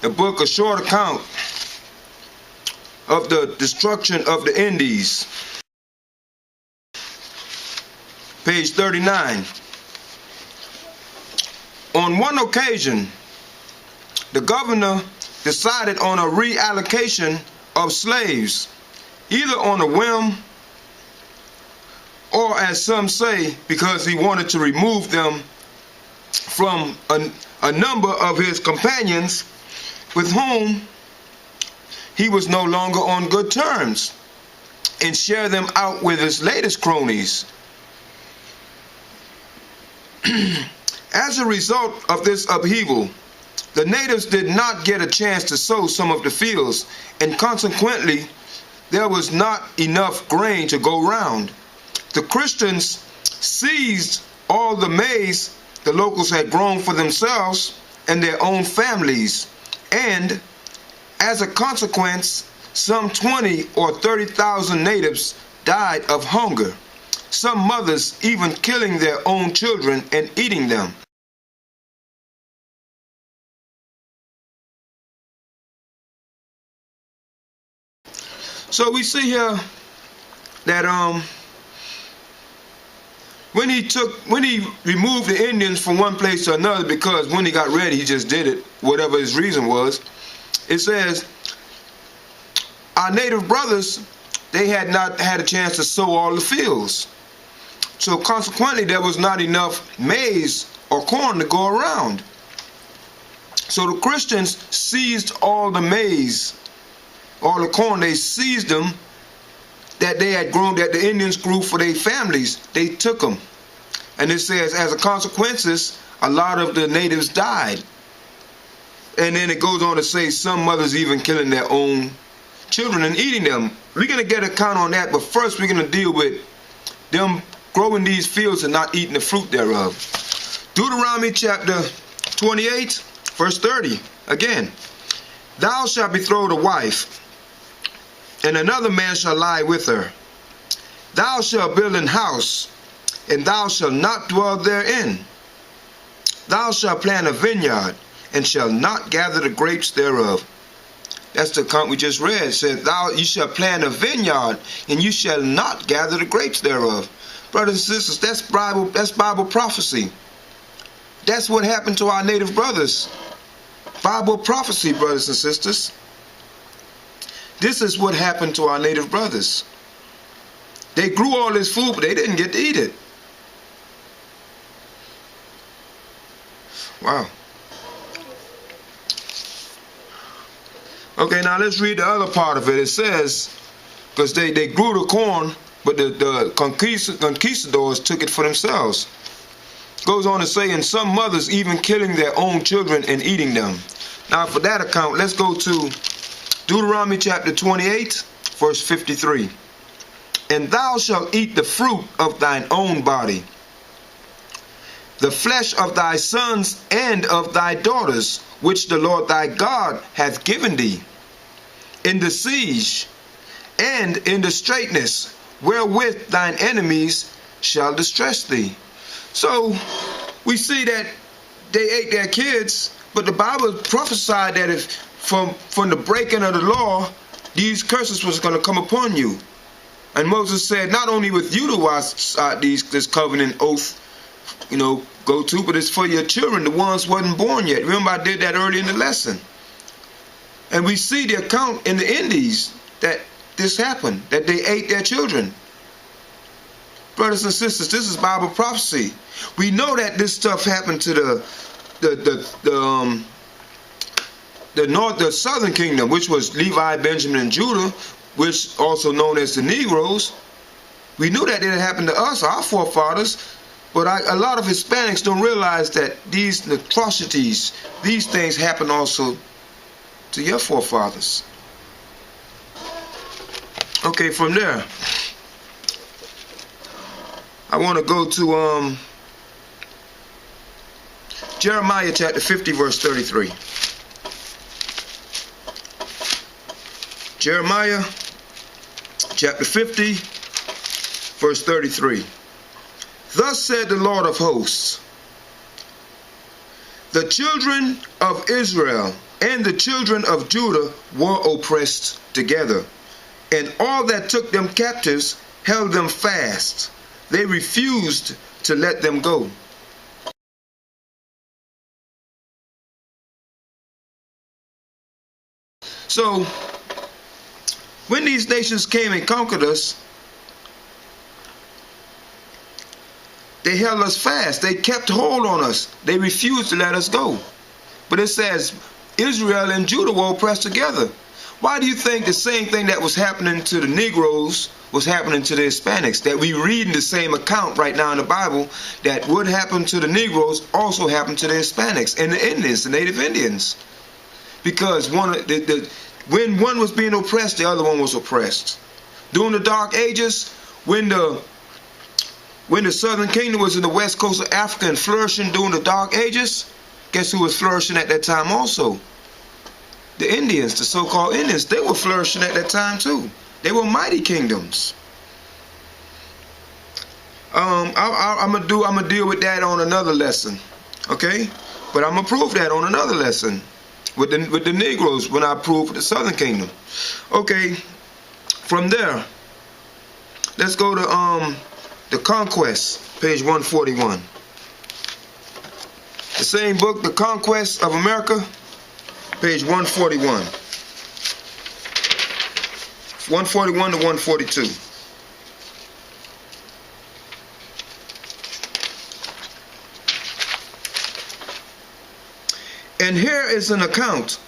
the book A Short Account of the Destruction of the Indies, page 39. On one occasion, the governor decided on a reallocation of slaves, either on a whim or, as some say, because he wanted to remove them from a number of his companions with whom he was no longer on good terms, and share them out with his latest cronies. As a result of this upheaval, the natives did not get a chance to sow some of the fields, and consequently, there was not enough grain to go round. The Christians seized all the maize the locals had grown for themselves and their own families, and as a consequence, some 20 or 30,000 natives died of hunger, some mothers even killing their own children and eating them. So we see here that when he removed the Indians from one place to another, because when he got ready, he just did it, whatever his reason was. It says, our native brothers, they had not had a chance to sow all the fields. So consequently, there was not enough maize or corn to go around. So the Christians seized all the maize, all the corn. They seized them that they had grown, that the Indians grew for their families. They took them. And it says, as a consequence, a lot of the natives died. And then it goes on to say some mothers even killing their own children and eating them. We're going to get a count on that, but first we're going to deal with them growing these fields and not eating the fruit thereof. Deuteronomy chapter 28, verse 30. Again, thou shalt betroth a wife, and another man shall lie with her. Thou shalt build an house, and thou shalt not dwell therein. Thou shalt plant a vineyard, and shall not gather the grapes thereof. That's the account we just read. It said, you shall plant a vineyard, and you shall not gather the grapes thereof. Brothers and sisters, that's Bible prophecy. That's what happened to our native brothers. Bible prophecy, brothers and sisters. This is what happened to our native brothers. They grew all this food, but they didn't get to eat it. Wow. Okay, now let's read the other part of it. It says, because they grew the corn, but the conquistadors took it for themselves. It goes on to say, and some mothers even killing their own children and eating them. Now for that account, let's go to Deuteronomy chapter 28, verse 53. And thou shalt eat the fruit of thine own body, the flesh of thy sons and of thy daughters, which the Lord thy God hath given thee, in the siege and in the straitness, wherewith thine enemies shall distress thee. So we see that they ate their kids, but the Bible prophesied that if from the breaking of the law, these curses was going to come upon you. And Moses said, not only with you do I this covenant oath, go to, but it's for your children, the ones wasn't born yet. Remember, I did that early in the lesson. And we see the account in the Indies that this happened, that they ate their children. Brothers and sisters, this is Bible prophecy. We know that this stuff happened to the southern kingdom, which was Levi, Benjamin, and Judah, which also known as the Negroes. We knew that it had happened to us, our forefathers, but a lot of Hispanics don't realize that these atrocities, these things happen also to your forefathers. Okay, from there, I want to go to Jeremiah chapter 50, verse 33. Jeremiah chapter 50, verse 33. Thus said the Lord of hosts, The children of Israel and the children of Judah were oppressed together, and all that took them captives held them fast. They refused to let them go. So, when these nations came and conquered us, they held us fast. They kept hold on us. They refused to let us go. But it says Israel and Judah were oppressed together. Why do you think the same thing that was happening to the Negroes was happening to the Hispanics? That we read in the same account right now in the Bible, that what happened to the Negroes also happened to the Hispanics and the Indians, the Native Indians. Because when one was being oppressed, the other one was oppressed. During the Dark Ages, when the Southern Kingdom was in the west coast of Africa and flourishing during the Dark Ages, guess who was flourishing at that time also? The Indians, the so-called Indians. They were flourishing at that time too. They were mighty kingdoms. I'm gonna deal with that on another lesson, okay? But I'm gonna prove that on another lesson with the Negroes when I prove the Southern Kingdom. Okay. From there, let's go to the Conquest, page 141. The same book, The Conquest of America, page 141. 141 to 142. And here is an account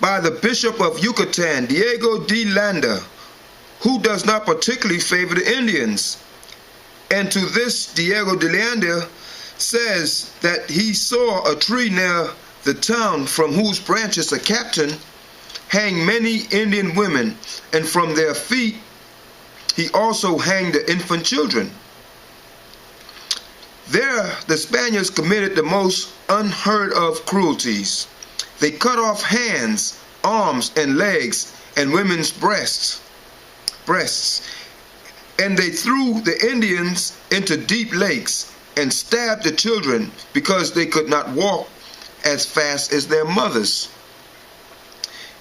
by the Bishop of Yucatan, Diego de Landa, who does not particularly favor the Indians. And to this, Diego de Landa says that he saw a tree near the town from whose branches a captain hanged many Indian women, and from their feet he also hanged the infant children. There the Spaniards committed the most unheard of cruelties. They cut off hands, arms, and legs, and women's breasts, and they threw the Indians into deep lakes and stabbed the children because they could not walk as fast as their mothers.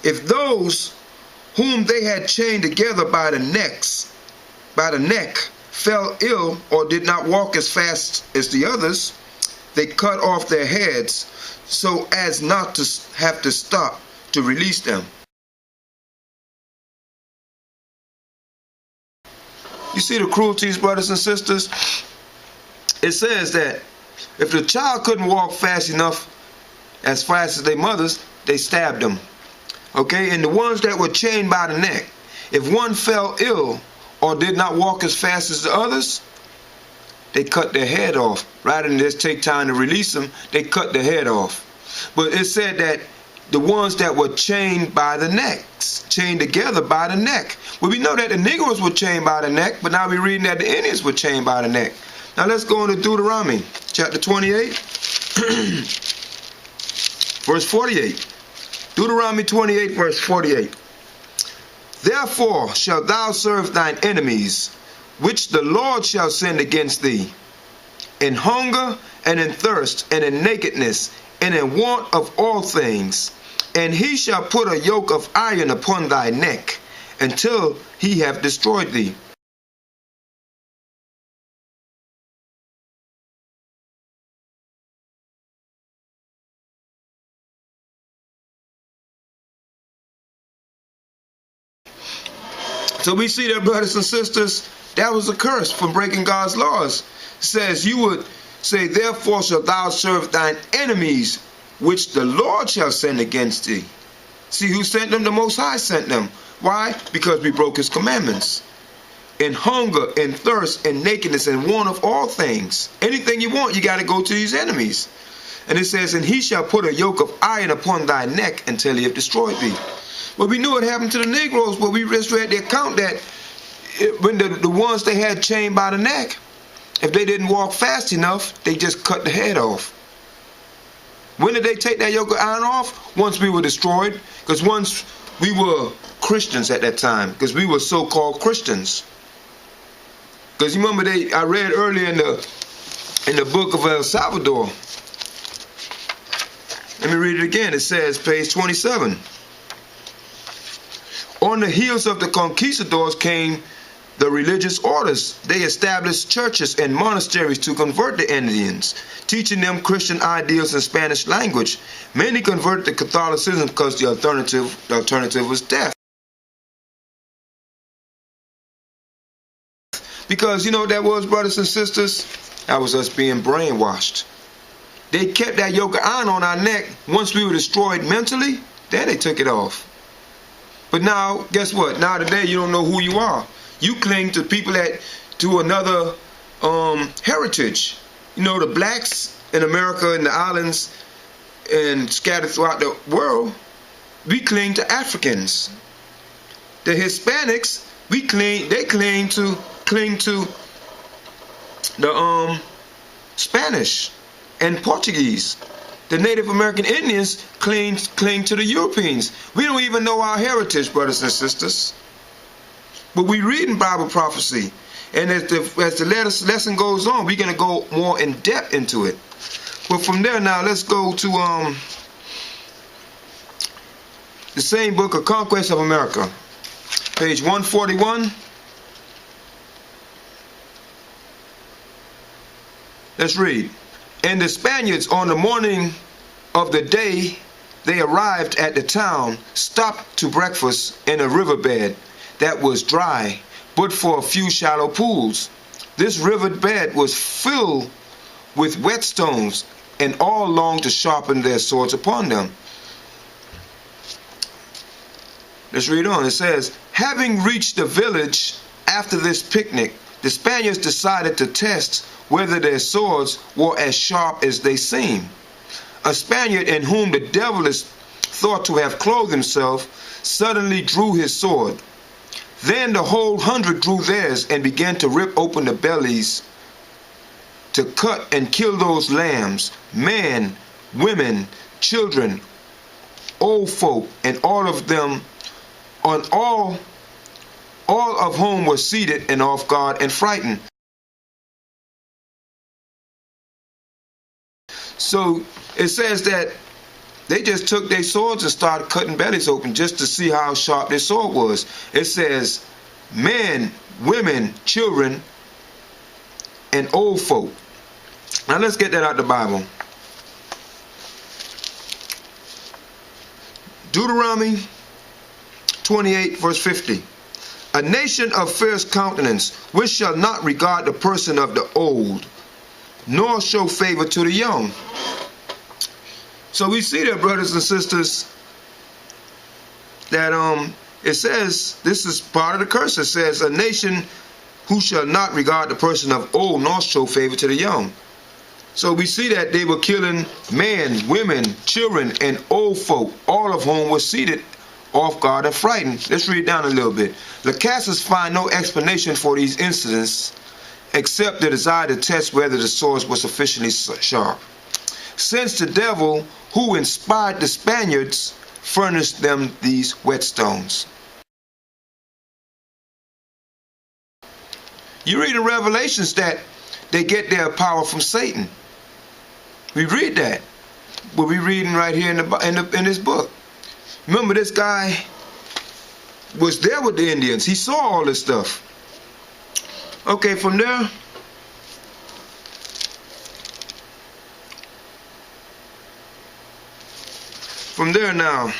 If those whom they had chained together by the neck fell ill or did not walk as fast as the others, they cut off their heads so as not to have to stop to release them. You see the cruelties, brothers and sisters? It says that if the child couldn't walk fast enough, as fast as their mothers, they stabbed them. Okay, and the ones that were chained by the neck, if one fell ill or did not walk as fast as the others, they cut their head off. Rather than just take time to release them, they cut their head off. But it said that the ones that were chained by the necks, chained together by the neck. Well, we know that the Negroes were chained by the neck, but now we're reading that the Indians were chained by the neck. Now let's go into Deuteronomy chapter 28, verse 48. Deuteronomy 28, verse 48. Therefore shalt thou serve thine enemies, which the Lord shall send against thee, in hunger and in thirst and in nakedness and in want of all things. And he shall put a yoke of iron upon thy neck until he have destroyed thee. So we see that, brothers and sisters, that was a curse from breaking God's laws. It says, you would say, therefore shalt thou serve thine enemies, which the Lord shall send against thee. See who sent them? The Most High sent them. Why? Because we broke his commandments. In hunger, in thirst, in nakedness, and want of all things. Anything you want, you got to go to these enemies. And it says, and he shall put a yoke of iron upon thy neck until he have destroyed thee. Well, we knew it happened to the Negroes, but we just read the account that when the ones they had chained by the neck, if they didn't walk fast enough, they just cut the head off. When did they take that yoke of iron off? Once we were destroyed. Because once we were Christians at that time, because we were so-called Christians. Because you remember I read earlier in the book of El Salvador, Let me read it again. It says, page 27. On the heels of the conquistadors came the religious orders. They established churches and monasteries to convert the Indians, teaching them Christian ideals in Spanish language. Many converted to Catholicism because the alternative was death. Because you know what that was, brothers and sisters? That was us being brainwashed. They kept that yoke of iron on our neck. Once we were destroyed mentally, then they took it off. But now, guess what? Now today you don't know who you are. You cling to people to another heritage. You know, the blacks in America and the islands and scattered throughout the world, we cling to Africans. The Hispanics, they cling to the Spanish and Portuguese. The Native American Indians cling to the Europeans. We don't even know our heritage, brothers and sisters. But we read in Bible prophecy, and as the lesson goes on, we're going to go more in depth into it. But from there now, let's go to the same book of Conquest of America, page 141. Let's read. And the Spaniards, on the morning of the day they arrived at the town, stopped to breakfast in a riverbed that was dry, but for a few shallow pools. This riverbed was filled with whetstones, and all longed to sharpen their swords upon them. Let's read on. It says, having reached the village after this picnic, the Spaniards decided to test whether their swords were as sharp as they seemed. A Spaniard in whom the devil is thought to have clothed himself suddenly drew his sword. Then the whole 100 drew theirs and began to rip open the bellies, to cut and kill those lambs, men, women, children, old folk, and all of them, all of whom were seated and off guard and frightened. So it says that they just took their swords and started cutting bellies open just to see how sharp their sword was. It says men, women, children, and old folk. Now let's get that out of the Bible. Deuteronomy 28 verse 50. A nation of fierce countenance, which shall not regard the person of the old, nor show favor to the young. So we see there, brothers and sisters, that it says, this is part of the curse. It says, a nation who shall not regard the person of old, nor show favor to the young. So we see that they were killing men, women, children, and old folk, all of whom were seated off guard and frightened. Let's read down a little bit. Lacassas find no explanation for these incidents except the desire to test whether the swords were sufficiently sharp, since the devil who inspired the Spaniards furnished them these whetstones. You read in Revelations that they get their power from Satan. We read that. But we're reading right here in this book. Remember, this guy was there with the Indians. He saw all this stuff. Okay, from there, now,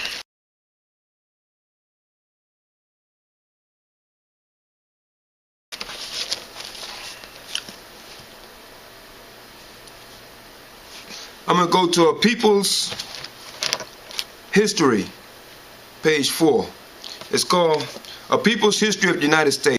I'm going to go to a people's history, page 4. It's called A People's History of the United States.